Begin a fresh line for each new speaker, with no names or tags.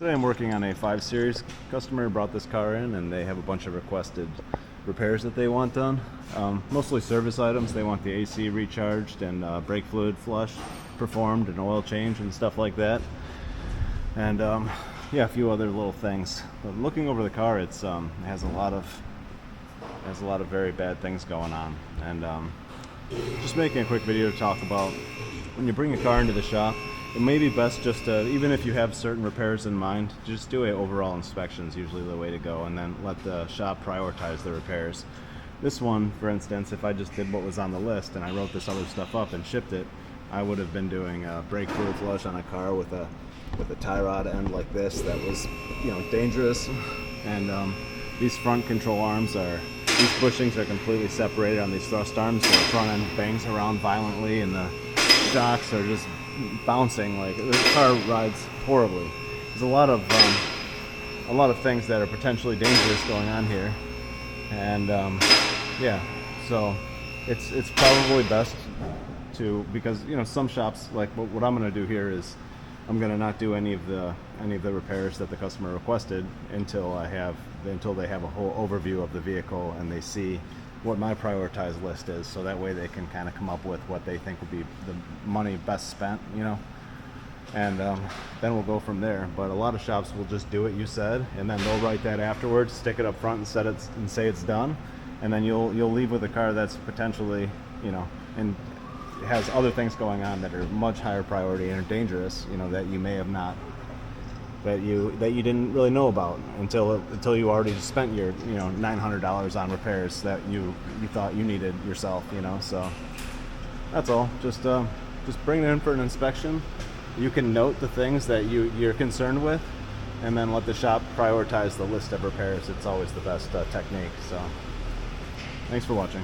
Today I'm working on a 5 Series. Customer brought this car in and they have a bunch of requested repairs that they want done. Mostly service items. They want the AC recharged and brake fluid flush performed and oil change and stuff like that. And yeah, a few other little things. But looking over the car, it has a lot of very bad things going on. And just making a quick video to talk about when you bring a car into the shop, it may be best just to, even if you have certain repairs in mind, just do an overall inspection is usually the way to go, and then let the shop prioritize the repairs. This one, for instance, if I just did what was on the list and I wrote this other stuff up and shipped it, I would have been doing a brake fluid flush on a car with a tie rod end like this that was, dangerous. And these front control arms these bushings are completely separated on these thrust arms, so the front end bangs around violently and the shocks are just bouncing. Like, the car rides horribly. There's a lot of things that are potentially dangerous going on here, and yeah, so it's probably best to, because some shops, like what I'm going to do here is I'm going to not do any of the repairs that the customer requested until they have a whole overview of the vehicle and they see what my prioritized list is, so that way they can kind of come up with what they think would be the money best spent, and then we'll go from there. But a lot of shops will just do what you said, and then they'll write that afterwards, stick it up front and say it's done, and then you'll leave with a car that's potentially, and has other things going on that are much higher priority and are dangerous, that you may have not, that you didn't really know about until you already spent your $900 on repairs that you thought you needed yourself. So that's all. Just bring it in for an inspection. You can note the things that you're concerned with, and then let the shop prioritize the list of repairs. It's always the best technique. So thanks for watching.